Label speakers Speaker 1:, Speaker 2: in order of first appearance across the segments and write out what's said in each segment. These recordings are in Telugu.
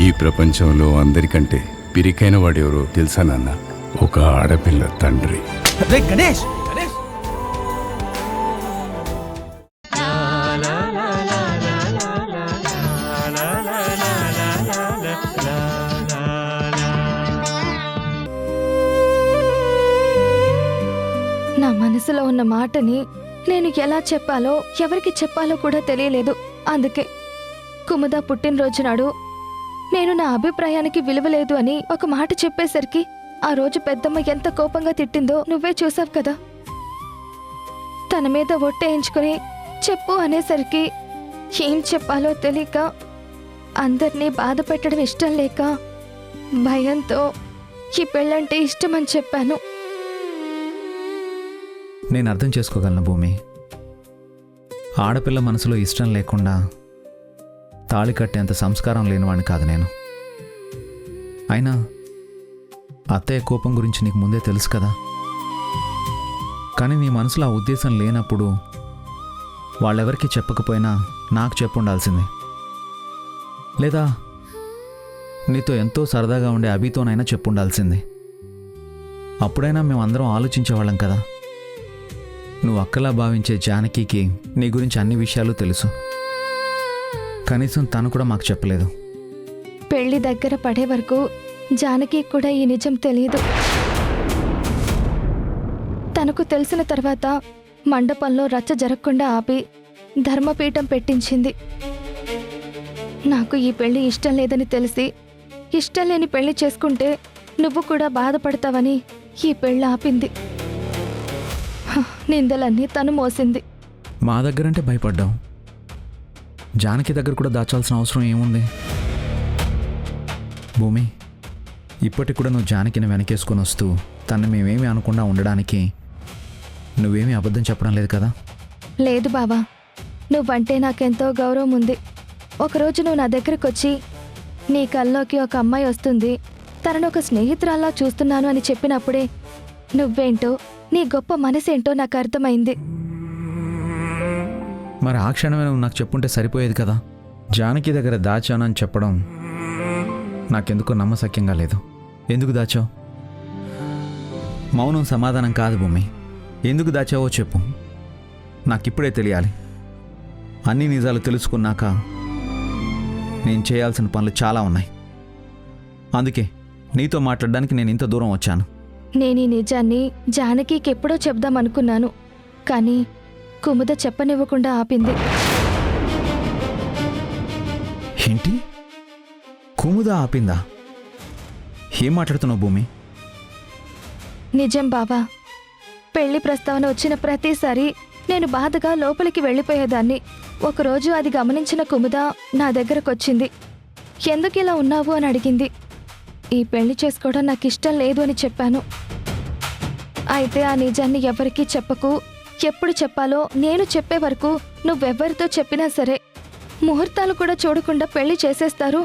Speaker 1: ఈ ప్రపంచంలో అందరికంటే పిరికైన వాడెవరో తెలుసా నాన్న? ఒక ఆడపిల్ల తండ్రి.
Speaker 2: గణేష్
Speaker 3: నా మనసులో ఉన్న మాటని నేను ఎలా చెప్పాలో ఎవరికి చెప్పాలో కూడా తెలియలేదు. అందుకే కుముద పుట్టినరోజు నాడు నేను నా అభిప్రాయానికి విలువలేదు అని ఒక మాట చెప్పేసరికి ఆ రోజు పెద్దమ్మ ఎంత కోపంగా తిట్టిందో నువ్వే చూసావు కదా. తన మీద ఒట్టేయించుకుని చెప్పు అనేసరికి ఏం చెప్పాలో తెలియక, అందరినీ బాధ పెట్టడం ఇష్టం లేక, భయంతో ఈ పెళ్ళంటే ఇష్టమని చెప్పాను.
Speaker 2: నేను అర్థం చేసుకోగలను భూమి. ఆడపిల్ల మనసులో ఇష్టం లేకుండా తాళి కట్టేంత సంస్కారం లేనివాడిని కాదు నేను. అయినా అత్తయ్య కోపం గురించి నీకు ముందే తెలుసు కదా. కానీ నీ మనసులో ఆ ఉద్దేశం లేనప్పుడు వాళ్ళెవరికి చెప్పకపోయినా నాకు చెప్పుండాల్సింది. లేదా నీతో ఎంతో సరదాగా ఉండే అభితోనైనా చెప్పుండాల్సింది. అప్పుడైనా మేమందరం ఆలోచించేవాళ్ళం కదా. నువ్వు అక్కలా భావించే జానకికి నీ గురించి అన్ని విషయాలు తెలుసు. కనీసం తను కూడా మాకు చెప్పలేదు.
Speaker 3: పెళ్లి దగ్గర పడే వరకు జానకి కూడా ఈ నిజం తెలియదు. తనకు తెలిసిన తర్వాత మండపంలో రచ్చ జరగకుండా ఆపి ధర్మపీఠం పెట్టించింది. నాకు ఈ పెళ్లి ఇష్టం లేదని తెలిసి, ఇష్టం లేని పెళ్లి చేసుకుంటే నువ్వు కూడా బాధపడతావని ఈ పెళ్లి ఆపింది. నిందలన్నీ తను మోసింది.
Speaker 2: మా దగ్గరంటే భయపడ్డావు, జానకి దగ్గర కూడా దాచాల్సిన అవసరం ఏముంది? భూమి, ఇప్పటికి కూడా నువ్వు జానకిని వెనకేసుకొని వస్తూ తను మేమేమి అనకుండా ఉండడానికి నువ్వేమీ అబద్ధం చెప్పడం లేదు కదా?
Speaker 3: లేదు బావా, నువ్వంటే నాకెంతో గౌరవం ఉంది. ఒకరోజు నువ్వు నా దగ్గరకు వచ్చి నీ కల్లోకి ఒక అమ్మాయి వస్తుంది, తనను ఒక స్నేహితురాల్లా చూస్తున్నాను అని చెప్పినప్పుడే నువ్వేంటో, నీ గొప్ప మనసేంటో నాకు అర్థమైంది.
Speaker 2: మరి ఆ క్షణమే నువ్వు నాకు చెప్పుంటే సరిపోయేది కదా. జానకి దగ్గర దాచాను అని చెప్పడం నాకెందుకో నమ్మశక్యంగా లేదు. ఎందుకు దాచావు? మౌనం సమాధానం కాదు భూమి. ఎందుకు దాచావో చెప్పు, నాకిప్పుడే తెలియాలి. అన్ని నిజాలు తెలుసుకున్నాక నేను చేయాల్సిన పనులు చాలా ఉన్నాయి. అందుకే నీతో మాట్లాడడానికి నేను ఇంత దూరం వచ్చాను.
Speaker 3: నేను ఈ నిజాన్ని జానకికి ఎప్పుడో చెప్దామనుకున్నాను, కానీ కుముద చెప్పనివ్వకుండా ఆపింది.
Speaker 2: ఏంటి? కుముద ఆపిందా? ఏం మాట్లాడుతున్నావు భూమి?
Speaker 3: నిజం బావా, పెళ్లి ప్రస్తావన వచ్చిన ప్రతిసారి నేను బాధగా లోపలికి వెళ్ళిపోయేదాన్ని. ఒకరోజు అది గమనించిన కుముద నా దగ్గరకొచ్చింది. ఎందుకు ఇలా ఉన్నావు అని అడిగింది. ఈ పెళ్లి చేసుకోవడం నాకు ఇష్టం లేదు అని చెప్పాను. అయితే ఆ నిజాన్ని ఎవరికీ చెప్పకు, ఎప్పుడు చెప్పాలో నేను చెప్పే వరకు నువ్వెవ్వరితో చెప్పినా సరే ముహూర్తాలు కూడా చూడకుండా పెళ్లి చేసేస్తారు.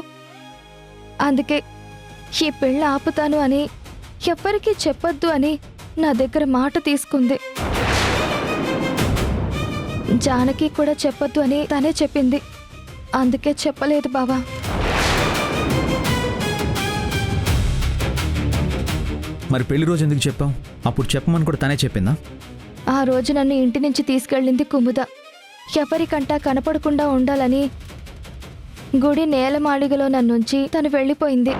Speaker 3: అందుకే ఈ పెళ్లి ఆపుతాను అని, ఎవ్వరికీ చెప్పొద్దు అని నా దగ్గర మాట తీసుకుంది. జానకి కూడా చెప్పొద్దు అని తనే చెప్పింది. అందుకే చెప్పలేదు బావా.
Speaker 2: మరి పెళ్లి రోజు ఎందుకు చెప్పావు? అప్పుడు చెప్పమని కూడా తనే చెప్పిందా?
Speaker 3: ఆ రోజు నన్ను ఇంటి నుంచి తీసుకెళ్ళింది కుముద. ఎవరికంటా కనపడకుండా ఉండాలని గుడి నేలమాళిగలో నన్నుంచి తను వెళ్ళిపోయింది.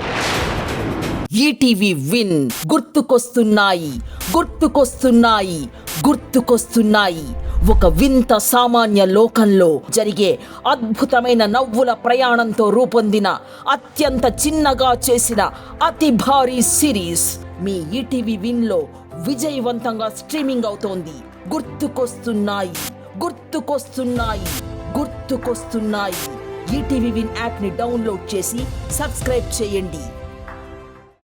Speaker 4: ఈటీవీ విన్ గుర్తుకొస్తున్నాయి, గుర్తుకొస్తున్నాయి, గుర్తుకొస్తున్నాయి. ఒక వింత సామాన్య లోకంలో జరిగే అద్భుతమైన నవ్వుల ప్రయాణంతో రూపొందిన, అత్యంత చిన్నగా చేసిన అతి భారీ సిరీస్ మీ ఈటీవీ విన్లో విజయవంతంగా స్ట్రీమింగ్ అవుతోంది. గుర్తుకొస్తున్నాయి, గుర్తుకొస్తున్నాయి, గుర్తుకొస్తున్నాయి. ఈటీవీ విన్ యాప్ని డౌన్లోడ్ చేసి సబ్స్క్రైబ్ చేయండి.